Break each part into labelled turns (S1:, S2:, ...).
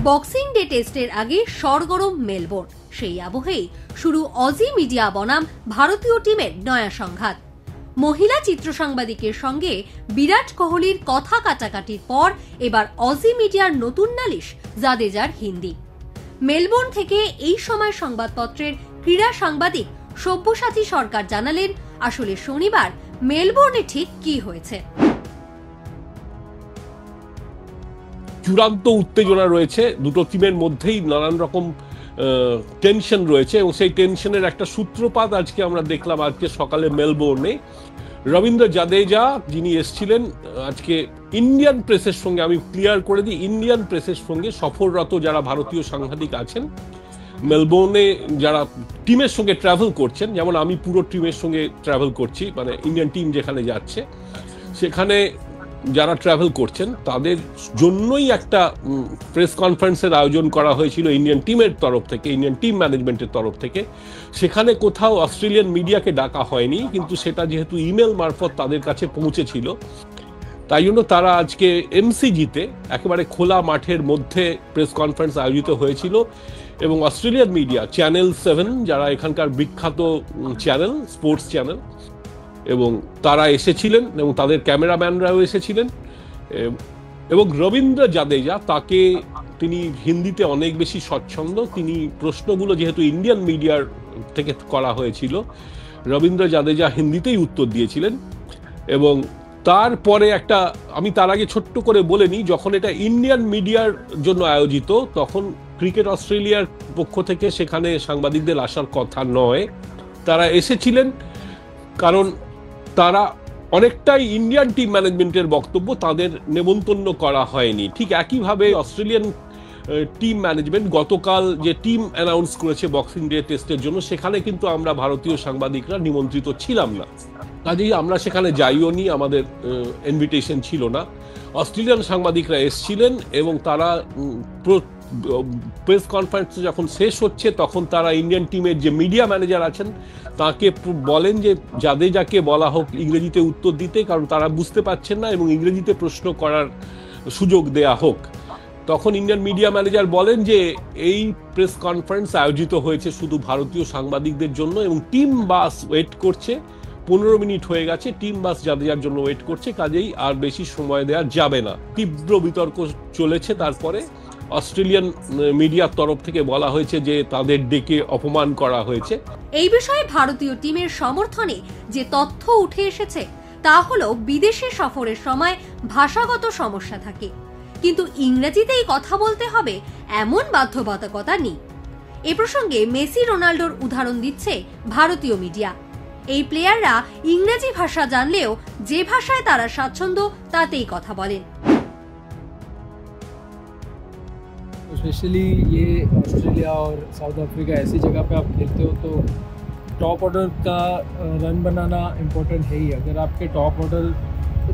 S1: Boxing day টেস্টের আগে সরগরম Melbourne, সেই আবহেই শুরু অজি মিডিয়া বনাম ভারতীয় টিমের নয়া সংঘাত। মহিলা চিত্র সাংবাদিকের সঙ্গে বিরাট কোহলির কথা কাটাকাটির পর এবার অজি মিডিয়ার নতুন নালিশ জাদেজার হিন্দি। মেলবোর্ন থেকে এই সময় সংবাদপত্রের ক্রীড়া সাংবাদিক সব্যসাচী সরকার জানালেন, আসলে শনিবার মেলবোর্নে ঠিক কি হয়েছে।
S2: চূড়ান্ত উত্তেজনা রয়েছে, দুটো টিমের মধ্যেই নানান রকম টেনশন রয়েছে এবং সেই টেনশনের একটা সূত্রপাত আজকে আমরা দেখলাম আজকে সকালে মেলবোর্নে। রবীন্দ্র জাদেজা যিনি এসেছিলেন আজকে ইন্ডিয়ান প্রেসের সঙ্গে, আমি ক্লিয়ার করে দিই, ইন্ডিয়ান প্রেসের সঙ্গে সফররত যারা ভারতীয় সাংবাদিক আছেন মেলবোর্নে, যারা টিমের সঙ্গে ট্রাভেল করছেন, যেমন আমি পুরো টিমের সঙ্গে ট্রাভেল করছি, মানে ইন্ডিয়ান টিম যেখানে যাচ্ছে সেখানে যারা ট্রাভেল করছেন তাদের জন্যই একটা প্রেস কনফারেন্সের আয়োজন করা হয়েছিল ইন্ডিয়ান টিমের তরফ থেকে, ইন্ডিয়ান টিম ম্যানেজমেন্টের তরফ থেকে। সেখানে কোথাও অস্ট্রেলিয়ান মিডিয়াকে ডাকা হয়নি, কিন্তু সেটা যেহেতু ইমেল মারফত তাদের কাছে পৌঁছেছিল, তাই জন্য তারা আজকে এমসিজিতে একেবারে খোলা মাঠের মধ্যে প্রেস কনফারেন্স আয়োজিত হয়েছিল এবং অস্ট্রেলিয়ান মিডিয়া চ্যানেল 7 যারা এখানকার বিখ্যাত চ্যানেল, স্পোর্টস চ্যানেল, এবং তারা এসেছিলেন এবং তাদের ক্যামেরাম্যানরাও এসেছিলেন। এবং রবীন্দ্র জাদেজা, তিনি হিন্দিতে অনেক বেশি স্বচ্ছন্দ, তিনি প্রশ্নগুলো যেহেতু ইন্ডিয়ান মিডিয়ার থেকে করা হয়েছিল, রবীন্দ্র জাদেজা হিন্দিতেই উত্তর দিয়েছিলেন। এবং তারপরে আমি তার আগে ছোট্ট করে বলে নিই, যখন এটা ইন্ডিয়ান মিডিয়ার জন্য আয়োজিত তখন ক্রিকেট অস্ট্রেলিয়ার পক্ষ থেকে সেখানে সাংবাদিকদের আসার কথা নয়। তারা এসেছিলেন কারণ তারা অনেকটাই ইন্ডিয়ান টিম ম্যানেজমেন্টের বক্তব্য, তাদের নেমন্তন্ন করা হয়নি। ঠিক একইভাবে অস্ট্রেলিয়ান টিম ম্যানেজমেন্ট গতকাল যে টিম অ্যানাউন্স করেছে বক্সিং ডে টেস্টের জন্য, সেখানে কিন্তু আমরা ভারতীয় সাংবাদিকরা নিমন্ত্রিত ছিলাম না, কাজেই আমরা সেখানে যাইও নি, আমাদের ইনভিটেশন ছিল না। অস্ট্রেলিয়ান সাংবাদিকরা এসেছিলেন এবং তারা প্রেস কনফারেন্স যখন শেষ হচ্ছে তখন তারা ইন্ডিয়ান টিমের যে মিডিয়া ম্যানেজার আছেন তাকে বলেন যে জাদেজাকে বলা হোক ইংরেজিতে উত্তর দিতে, কারণ তারা বুঝতে পারছেন না এবং ইংরেজিতে প্রশ্ন করার সুযোগ দেয়া হোক। তখন ইন্ডিয়ান মিডিয়া ম্যানেজার বলেন যে এই প্রেস কনফারেন্স আয়োজিত হয়েছে শুধু ভারতীয় সাংবাদিকদের জন্য এবং টিম বাস ওয়েট করছে, 15 মিনিট হয়ে গেছে, টিম বাস জাদেজার জন্য ওয়েট করছে, কাজেই আর বেশি সময় দেওয়া যাবে না। তীব্র বিতর্ক চলেছে। তারপরে অস্ট্রেলিয়ান মিডিয়ার তরফ থেকে বলা হয়েছে যে তাদের ডেকে অপমান করা হয়েছে।
S1: এই বিষয়ে ভারতীয় টিমের সমর্থনে যে তথ্য উঠে এসেছে তা হলো বিদেশে সফরের সময় ভাষাগত সমস্যা থাকে, কিন্তু ইংরেজিতেই কথা বলতে হবে এমন বাধ্যবাধকতা নেই। এ প্রসঙ্গে মেসি রোনাল্ডোর উদাহরণ দিচ্ছে ভারতীয় মিডিয়া। এই প্লেয়াররা ইংরেজি ভাষা জানলেও যে ভাষায় তারা স্বাচ্ছন্দ্য তাতেই কথা বলেন।
S3: स्पेशली ये ऑस्ट्रेलिया और साउथ अफ्रीका ऐसी जगह पे आप खेलते हो तो टॉप ऑर्डर का रन बनाना इम्पोर्टेंट है ही। अगर आपके टॉप ऑर्डर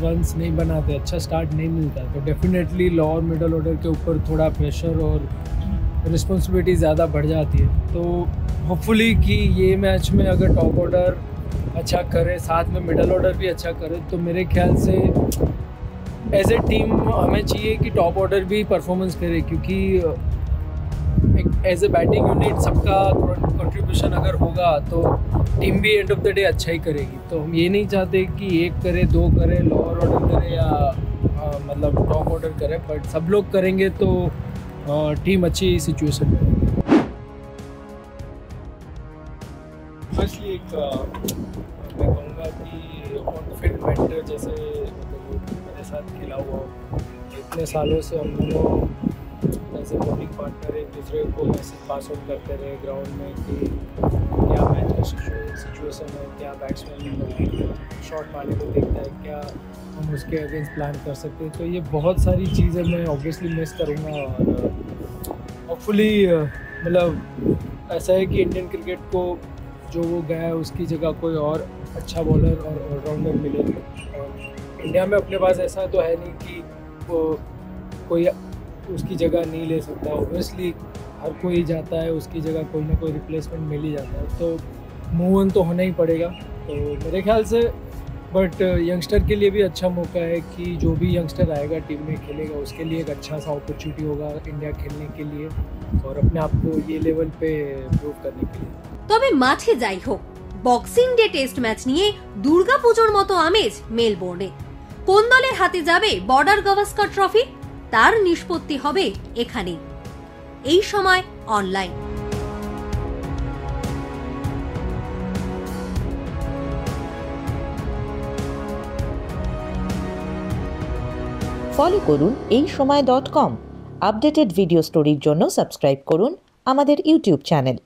S3: रन्स नहीं बनाते, अच्छा स्टार्ट नहीं मिलता, तो डेफिनेटली लोअर मिडल ऑर्डर के ऊपर थोड़ा प्रेशर और रिस्पॉन्सिबिलिटी ज़्यादा बढ़ जाती है। तो होपफुली कि ये मैच में अगर टॉप ऑर्डर अच्छा करे, साथ में मिडल ऑर्डर भी अच्छा करे, तो मेरे ख्याल से एज ए टीम हमें चाहिए कि टॉप ऑर्डर भी परफॉर्मेंस करे, क्योंकि एक एज ए बैटिंग यूनिट सबका कंट्रीब्यूशन अगर होगा तो टीम भी एंड ऑफ द डे अच्छा ही करेगी। तो हम ये नहीं चाहते कि एक करे, दो करे, लोअर ऑर्डर करे या मतलब टॉप ऑर्डर करे, बट सब लोग करेंगे तो टीम अच्छी सिचुएशन में। फर्स्टली एक मैं कहूँगा कि ऑन फील्ड मेंटर जैसे मेरे साथ खेला हुआ, इतने सालों से हम दोनों एज ए बॉलिंग पार्टनर एक दूसरे को मैसेज पास आउट करते रहे ग्राउंड में कि क्या मैच का सिचुएशन है, क्या बैट्समैन शॉट मारने को देखता है, क्या हम उसके अगेंस्ट प्लान कर सकते हैं। तो ये बहुत सारी चीज़ें मैं ऑब्वियसली मिस करूँगा और होपफुली मतलब ऐसा है कि इंडियन क्रिकेट को जो वो गया है उसकी जगह कोई और अच्छा बॉलर और ऑलराउंडर मिलेंगे। और इंडिया में अपने पास ऐसा तो है नहीं कि वो कोई उसकी जगह नहीं ले सकता। ऑब्वियसली हर कोई जाता है, उसकी जगह कोई ना कोई रिप्लेसमेंट मिल ही जाता है, तो मूव ऑन तो होना ही पड़ेगा। तो मेरे ख्याल से बट यंगस्टर के लिए भी अच्छा मौका है कि जो भी यंगस्टर आएगा टीम में खेलेगा उसके लिए एक अच्छा सा अपॉर्चुनिटी होगा इंडिया खेलने के लिए और अपने आप को ये लेवल पे प्रूव करने के लिए।
S1: তবে মাঠে যাই হোক, বক্সিং ডে টেস্ট ম্যাচ নিয়ে দুর্গাপুজোর মতো আমেজ মেলবোর্নে। কোন দলের হাতে যাবে বর্ডার গাভাস্কর ট্রফি, তার নিষ্পত্তি হবে এখানেই। এই সময় অনলাইন।
S4: ফলো করুন এইসময়.com। আপডেটেড ভিডিও স্টোরির জন্য সাবস্ক্রাইব করুন আমাদের ইউটিউব চ্যানেল।